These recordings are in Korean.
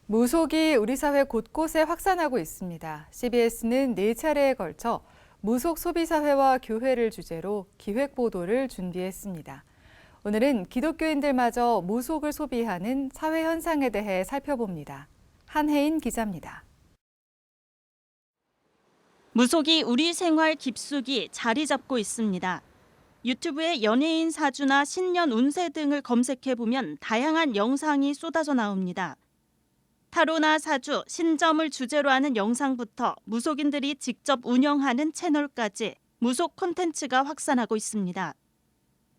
무속이 우리 사회 곳곳에 확산하고 있습니다. CBS는 4차례에 걸쳐 무속 소비사회와 교회를 주제로 기획보도를 준비했습니다. 오늘은 기독교인들마저 무속을 소비하는 사회 현상에 대해 살펴봅니다. 한혜인 기자입니다. 무속이 우리 생활 깊숙이 자리 잡고 있습니다. 유튜브에 연예인 사주나 신년 운세 등을 검색해보면 다양한 영상이 쏟아져 나옵니다. 타로나 사주, 신점을 주제로 하는 영상부터 무속인들이 직접 운영하는 채널까지 무속 콘텐츠가 확산하고 있습니다.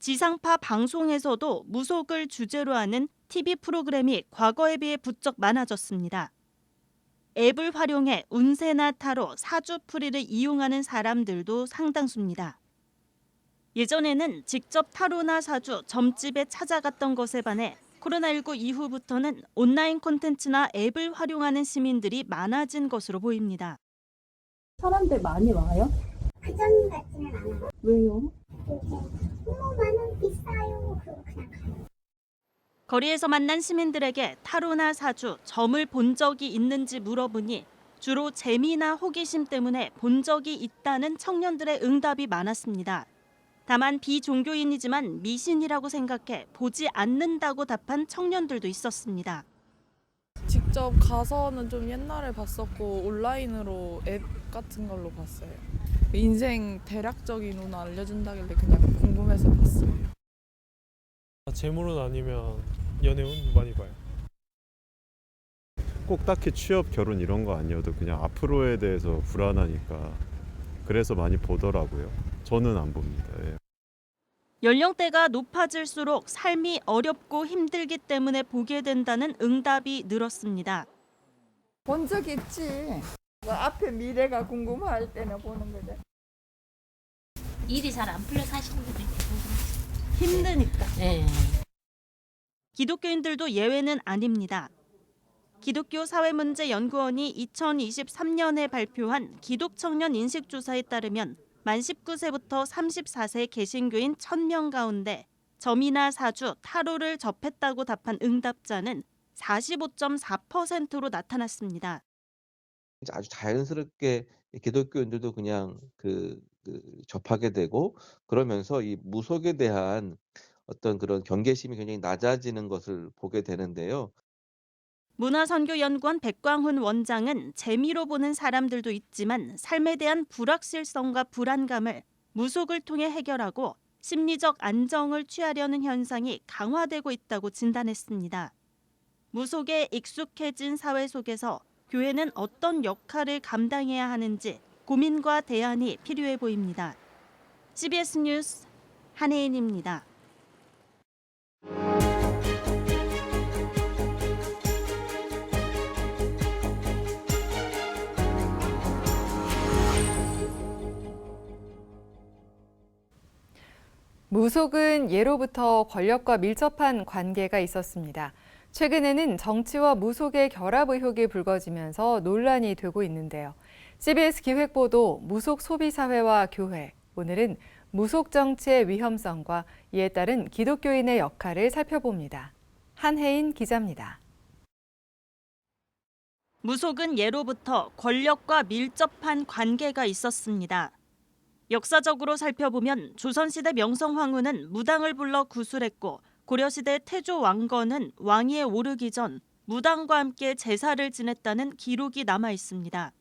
지상파 방송에서도 무속을 주제로 하는 TV 프로그램이 과거에 비해 부쩍 많아졌습니다. 앱을 활용해 운세나 타로, 사주풀이를 이용하는 사람들도 상당수입니다. 예전에는 직접 타로나 사주, 점집에 찾아갔던 것에 반해 코로나19 이후부터는 온라인 콘텐츠나 앱을 활용하는 시민들이 많아진 것으로 보입니다. 사람들 많이 와요? 그전 같지는 않아요. 왜요? 너무 많은 비싸요. 그리고 그냥 가요. 거리에서 만난 시민들에게 타로나 사주, 점을 본 적이 있는지 물어보니 주로 재미나 호기심 때문에 본 적이 있다는 청년들의 응답이 많았습니다. 다만 비종교인이지만 미신이라고 생각해 보지 않는다고 답한 청년들도 있었습니다. 직접 가서는 좀 옛날에 봤었고 온라인으로 앱 같은 걸로 봤어요. 인생 대략적인 운을 알려준다길래 그냥 궁금해서 봤어요. 재물은 아니면 연애운 많이 봐요. 꼭 딱히 취업, 결혼 이런 거 아니어도 그냥 앞으로에 대해서 불안하니까 그래서 많이 보더라고요. 저는 안 봅니다. 예. 연령대가 높아질수록 삶이 어렵고 힘들기 때문에 보게 된다는 응답이 늘었습니다. 본 적 있지. 뭐 앞에 미래가 궁금할 때는 보는 거죠. 일이 잘 안 풀려 사시는 분들이 대부분. 힘드니까. 네. 기독교인들도 예외는 아닙니다. 기독교 사회문제연구원이 2023년에 발표한 기독청년 인식조사에 따르면 만 19세부터 34세 개신교인 1000명 가운데 점이나 사주, 타로를 접했다고 답한 응답자는 45.4%로 나타났습니다. 아주 자연스럽게 기독교인들도 그냥 접하게 되고 그러면서 이 무속에 대한 어떤 그런 경계심이 굉장히 낮아지는 것을 보게 되는데요. 문화선교연구원 백광훈 원장은 재미로 보는 사람들도 있지만 삶에 대한 불확실성과 불안감을 무속을 통해 해결하고 심리적 안정을 취하려는 현상이 강화되고 있다고 진단했습니다. 무속에 익숙해진 사회 속에서 교회는 어떤 역할을 감당해야 하는지 고민과 대안이 필요해 보입니다. CBS 뉴스 한혜인입니다. 무속은 예로부터 권력과 밀접한 관계가 있었습니다. 최근에는 정치와 무속의 결합 의혹이 불거지면서 논란이 되고 있는데요. CBS 기획보도 무속 소비사회와 교회, 오늘은 무속 정치의 위험성과 이에 따른 기독교인의 역할을 살펴봅니다. 한혜인 기자입니다. 무속은 예로부터 권력과 밀접한 관계가 있었습니다. 역사적으로 살펴보면 조선시대 명성황후는 무당을 불러 구술했고 고려시대 태조 왕건은 왕위에 오르기 전 무당과 함께 제사를 지냈다는 기록이 남아 있습니다.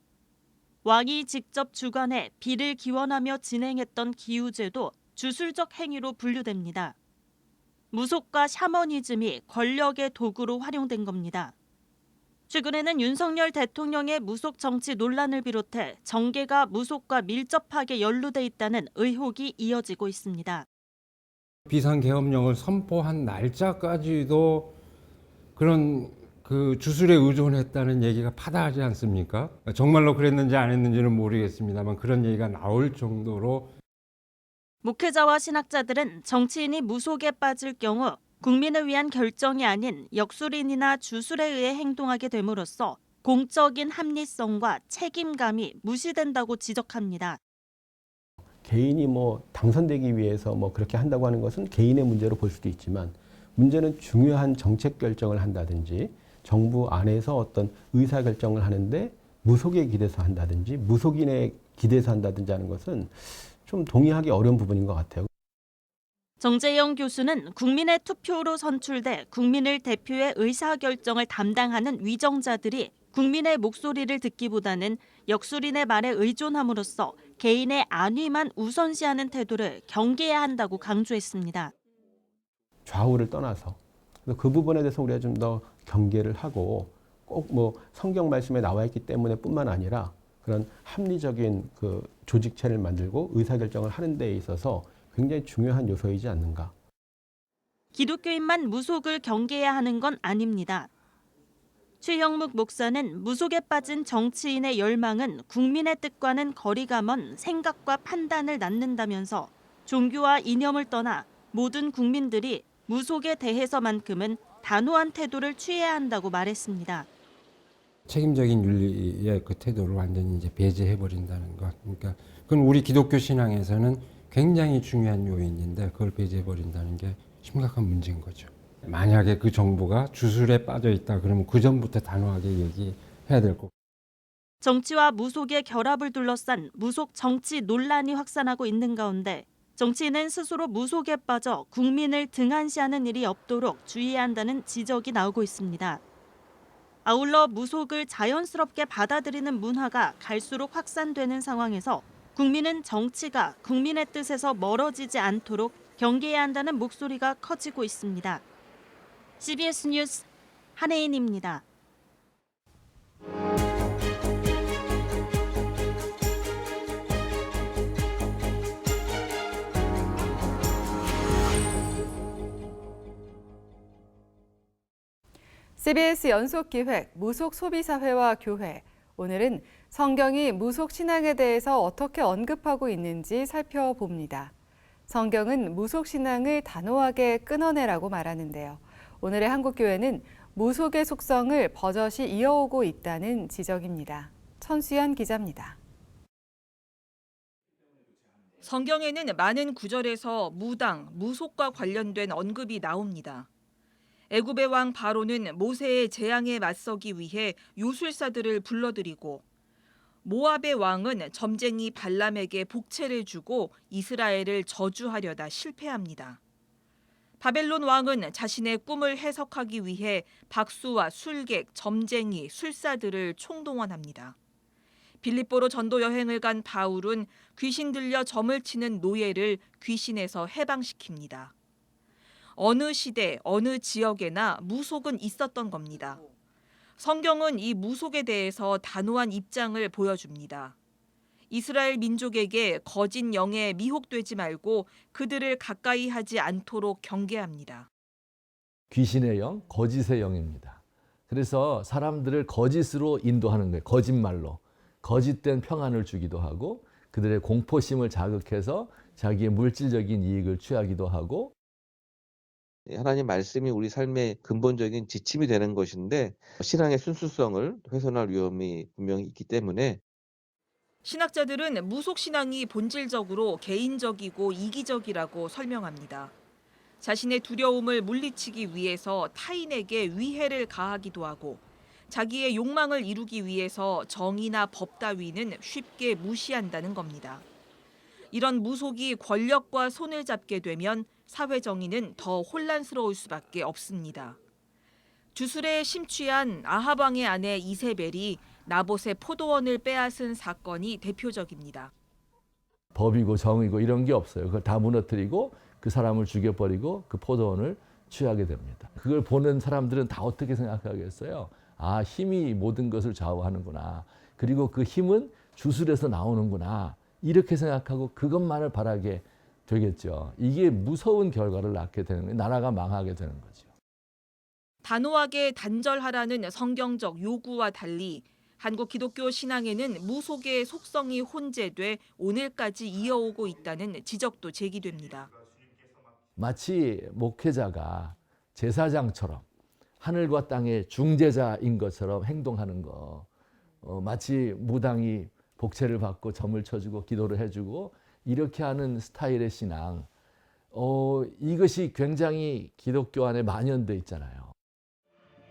왕이 직접 주관해 비를 기원하며 진행했던 기우제도 주술적 행위로 분류됩니다. 무속과 샤머니즘이 권력의 도구로 활용된 겁니다. 최근에는 윤석열 대통령의 무속 정치 논란을 비롯해 정계가 무속과 밀접하게 연루돼 있다는 의혹이 이어지고 있습니다. 비상계엄령을 선포한 날짜까지도 그런 주술에 의존했다는 얘기가 파다하지 않습니까? 정말로 그랬는지 안 했는지는 모르겠습니다만 그런 얘기가 나올 정도로. 목회자와 신학자들은 정치인이 무속에 빠질 경우 국민을 위한 결정이 아닌 역술인이나 주술에 의해 행동하게 됨으로써 공적인 합리성과 책임감이 무시된다고 지적합니다. 개인이 당선되기 위해서 그렇게 한다고 하는 것은 개인의 문제로 볼 수도 있지만 문제는 중요한 정책 결정을 한다든지 정부 안에서 어떤 의사결정을 하는데 무속에 기대서 한다든지 무속인에 기대서 한다든지 하는 것은 좀 동의하기 어려운 부분인 것 같아요. 정재영 교수는 국민의 투표로 선출돼 국민을 대표해 의사결정을 담당하는 위정자들이 국민의 목소리를 듣기보다는 역술인의 말에 의존함으로써 개인의 안위만 우선시하는 태도를 경계해야 한다고 강조했습니다. 좌우를 떠나서 그 부분에 대해서 우리가 좀 더 경계를 하고 꼭 뭐 성경 말씀에 나와 있기 때문에 뿐만 아니라 그런 합리적인 그 조직체를 만들고 의사결정을 하는 데 있어서 굉장히 중요한 요소이지 않는가. 기독교인만 무속을 경계해야 하는 건 아닙니다. 최형묵 목사는 무속에 빠진 정치인의 열망은 국민의 뜻과는 거리가 먼 생각과 판단을 낳는다면서 종교와 이념을 떠나 모든 국민들이 무속에 대해서만큼은 단호한 태도를 취해야 한다고 말했습니다. 책임적인 윤리의 그 태도를 완전히 이제 배제해 버린다는 것. 그러니까 그건 우리 기독교 신앙에서는 굉장히 중요한 요인인데 그걸 배제해 버린다는 게 심각한 문제인 거죠. 만약에 그 정보가 주술에 빠져 있다 그러면 그 전부터 단호하게 얘기해야 될 거고. 정치와 무속의 결합을 둘러싼 무속 정치 논란이 확산하고 있는 가운데 정치인은 스스로 무속에 빠져 국민을 등한시하는 일이 없도록 주의해야 한다는 지적이 나오고 있습니다. 아울러 무속을 자연스럽게 받아들이는 문화가 갈수록 확산되는 상황에서 국민은 정치가 국민의 뜻에서 멀어지지 않도록 경계해야 한다는 목소리가 커지고 있습니다. CBS 뉴스 한혜인입니다. CBS 연속기획 무속 소비사회와 교회. 오늘은 성경이 무속 신앙에 대해서 어떻게 언급하고 있는지 살펴봅니다. 성경은 무속 신앙을 단호하게 끊어내라고 말하는데요. 오늘의 한국교회는 무속의 속성을 버젓이 이어오고 있다는 지적입니다. 천수연 기자입니다. 성경에는 많은 구절에서 무당, 무속과 관련된 언급이 나옵니다. 애굽의 왕 바로는 모세의 재앙에 맞서기 위해 요술사들을 불러들이고 모압의 왕은 점쟁이 발람에게 복채를 주고 이스라엘을 저주하려다 실패합니다. 바벨론 왕은 자신의 꿈을 해석하기 위해 박수와 술객, 점쟁이, 술사들을 총동원합니다. 빌립보로 전도 여행을 간 바울은 귀신 들려 점을 치는 노예를 귀신에서 해방시킵니다. 어느 시대, 어느 지역에나 무속은 있었던 겁니다. 성경은 이 무속에 대해서 단호한 입장을 보여줍니다. 이스라엘 민족에게 거짓 영에 미혹되지 말고 그들을 가까이 하지 않도록 경계합니다. 귀신의 영, 거짓의 영입니다. 그래서 사람들을 거짓으로 인도하는 거예요. 거짓말로. 거짓된 평안을 주기도 하고 그들의 공포심을 자극해서 자기의 물질적인 이익을 취하기도 하고 하나님 말씀이 우리 삶의 근본적인 지침이 되는 것인데 신앙의 순수성을 훼손할 위험이 분명히 있기 때문에 신학자들은 무속 신앙이 본질적으로 개인적이고 이기적이라고 설명합니다. 자신의 두려움을 물리치기 위해서 타인에게 위해를 가하기도 하고 자기의 욕망을 이루기 위해서 정의나 법 따위는 쉽게 무시한다는 겁니다. 이런 무속이 권력과 손을 잡게 되면 사회 정의는 더 혼란스러울 수밖에 없습니다. 주술에 심취한 아합 왕의 아내 이세벨이 나봇의 포도원을 빼앗은 사건이 대표적입니다. 법이고 정의고 이런 게 없어요. 그걸 다 무너뜨리고 그 사람을 죽여버리고 그 포도원을 취하게 됩니다. 그걸 보는 사람들은 다 어떻게 생각하겠어요? 아, 힘이 모든 것을 좌우하는구나. 그리고 그 힘은 주술에서 나오는구나. 이렇게 생각하고 그것만을 바라게 되겠죠. 이게 무서운 결과를 낳게 되는 거예요. 나라가 망하게 되는 거죠. 단호하게 단절하라는 성경적 요구와 달리 한국 기독교 신앙에는 무속의 속성이 혼재돼 오늘까지 이어오고 있다는 지적도 제기됩니다. 마치 목회자가 제사장처럼 하늘과 땅의 중재자인 것처럼 행동하는 거. 마치 무당이 복채를 받고 점을 쳐주고 기도를 해주고 이렇게 하는 스타일의 신앙. 이것이 굉장히 기독교 안에 만연돼 있잖아요.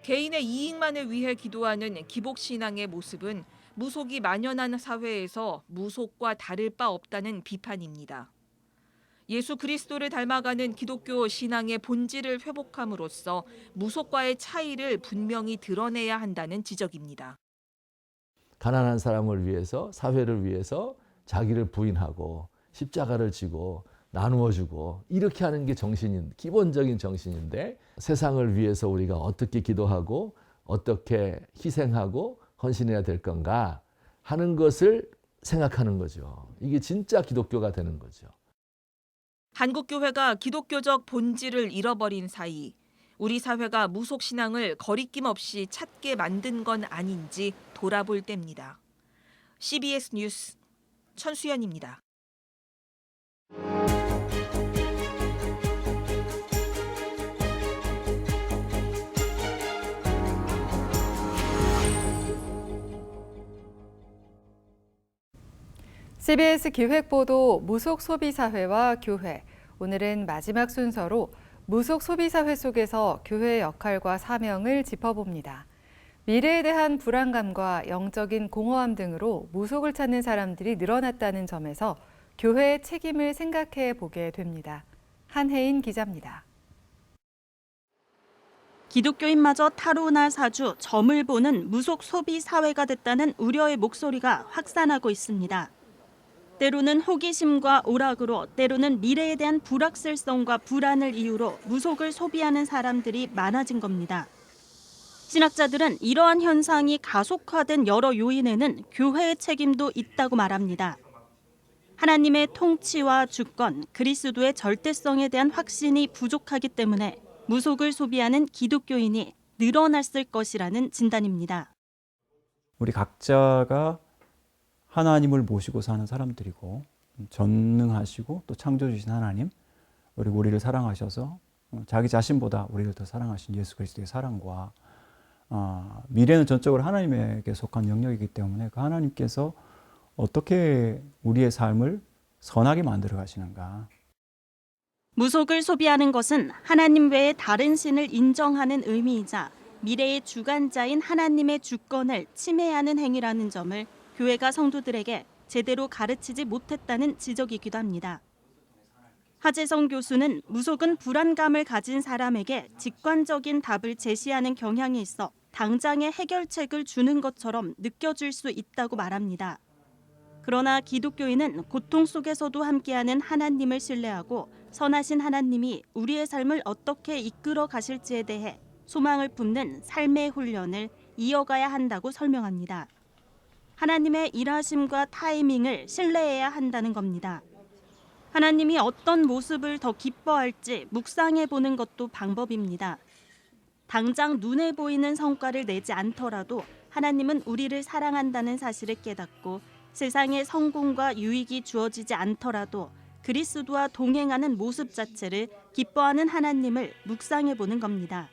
개인의 이익만을 위해 기도하는 기복신앙의 모습은 무속이 만연한 사회에서 무속과 다를 바 없다는 비판입니다. 예수 그리스도를 닮아가는 기독교 신앙의 본질을 회복함으로써 무속과의 차이를 분명히 드러내야 한다는 지적입니다. 가난한 사람을 위해서, 사회를 위해서 자기를 부인하고 십자가를 지고 나누어주고 이렇게 하는 게 기본적인 정신인데, 세상을 위해서 우리가 어떻게 기도하고 어떻게 희생하고 헌신해야 될 건가 하는 것을 생각하는 거죠. 이게 진짜 기독교가 되는 거죠. 한국교회가 기독교적 본질을 잃어버린 사이 우리 사회가 무속신앙을 거리낌 없이 찾게 만든 건 아닌지 돌아볼 때입니다. CBS 뉴스 천수연입니다. CBS 기획보도 무속 소비사회와 교회. 오늘은 마지막 순서로 무속 소비사회 속에서 교회의 역할과 사명을 짚어봅니다. 미래에 대한 불안감과 영적인 공허함 등으로 무속을 찾는 사람들이 늘어났다는 점에서 교회의 책임을 생각해 보게 됩니다. 한혜인 기자입니다. 기독교인마저 타로나 사주, 점을 보는 무속 소비 사회가 됐다는 우려의 목소리가 확산하고 있습니다. 때로는 호기심과 오락으로, 때로는 미래에 대한 불확실성과 불안을 이유로 무속을 소비하는 사람들이 많아진 겁니다. 신학자들은 이러한 현상이 가속화된 여러 요인에는 교회의 책임도 있다고 말합니다. 하나님의 통치와 주권, 그리스도의 절대성에 대한 확신이 부족하기 때문에 무속을 소비하는 기독교인이 늘어났을 것이라는 진단입니다. 우리 각자가 하나님을 모시고 사는 사람들이고, 전능하시고 또 창조주신 하나님, 그리고 우리를 사랑하셔서 자기 자신보다 우리를 더 사랑하신 예수 그리스도의 사랑과 미래는 전적으로 하나님에게 속한 영역이기 때문에 그 하나님께서 어떻게 우리의 삶을 선하게 만들어 가시는가. 무속을 소비하는 것은 하나님 외에 다른 신을 인정하는 의미이자 미래의 주관자인 하나님의 주권을 침해하는 행위라는 점을 교회가 성도들에게 제대로 가르치지 못했다는 지적이기도 합니다. 하재성 교수는 무속은 불안감을 가진 사람에게 직관적인 답을 제시하는 경향이 있어 당장의 해결책을 주는 것처럼 느껴질 수 있다고 말합니다. 그러나 기독교인은 고통 속에서도 함께하는 하나님을 신뢰하고 선하신 하나님이 우리의 삶을 어떻게 이끌어 가실지에 대해 소망을 품는 삶의 훈련을 이어가야 한다고 설명합니다. 하나님의 일하심과 타이밍을 신뢰해야 한다는 겁니다. 하나님이 어떤 모습을 더 기뻐할지 묵상해 보는 것도 방법입니다. 당장 눈에 보이는 성과를 내지 않더라도 하나님은 우리를 사랑한다는 사실을 깨닫고 세상에 성공과 유익이 주어지지 않더라도 그리스도와 동행하는 모습 자체를 기뻐하는 하나님을 묵상해 보는 겁니다.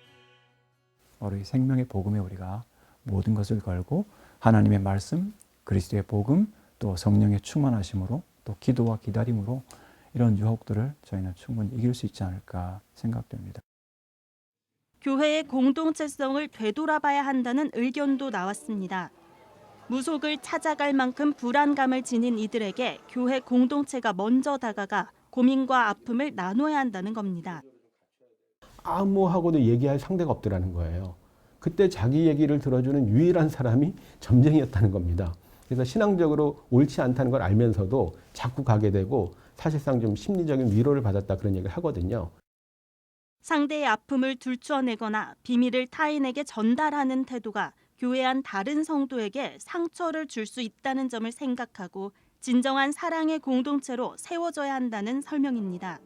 우리 생명의 복음에 우리가 모든 것을 걸고 하나님의 말씀, 그리스도의 복음, 또 성령의 충만하심으로 또 기도와 기다림으로 이런 유혹들을 저희는 충분히 이길 수 있지 않을까 생각됩니다. 교회의 공동체성을 되돌아봐야 한다는 의견도 나왔습니다. 무속을 찾아갈 만큼 불안감을 지닌 이들에게 교회 공동체가 먼저 다가가 고민과 아픔을 나눠야 한다는 겁니다. 아무하고도 얘기할 상대가 없더라는 거예요. 그때 자기 얘기를 들어주는 유일한 사람이 점쟁이였다는 겁니다. 그래서 신앙적으로 옳지 않다는 걸 알면서도 자꾸 가게 되고 사실상 좀 심리적인 위로를 받았다 그런 얘기를 하거든요. 상대의 아픔을 들추어내거나 비밀을 타인에게 전달하는 태도가 교회 안 다른 성도에게 상처를 줄 수 있다는 점을 생각하고 진정한 사랑의 공동체로 세워져야 한다는 설명입니다.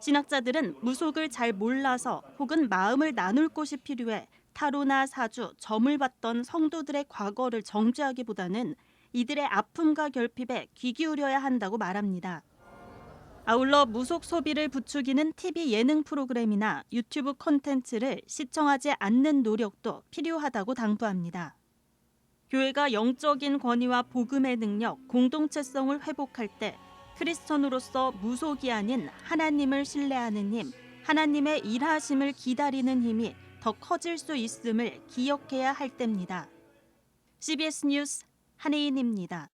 신학자들은 무속을 잘 몰라서 혹은 마음을 나눌 곳이 필요해 타로나 사주, 점을 봤던 성도들의 과거를 정죄하기보다는 이들의 아픔과 결핍에 귀 기울여야 한다고 말합니다. 아울러 무속 소비를 부추기는 TV 예능 프로그램이나 유튜브 콘텐츠를 시청하지 않는 노력도 필요하다고 당부합니다. 교회가 영적인 권위와 복음의 능력, 공동체성을 회복할 때 크리스천으로서 무속이 아닌 하나님을 신뢰하는 힘, 하나님의 일하심을 기다리는 힘이 더 커질 수 있음을 기억해야 할 때입니다. CBS 뉴스 한혜인입니다.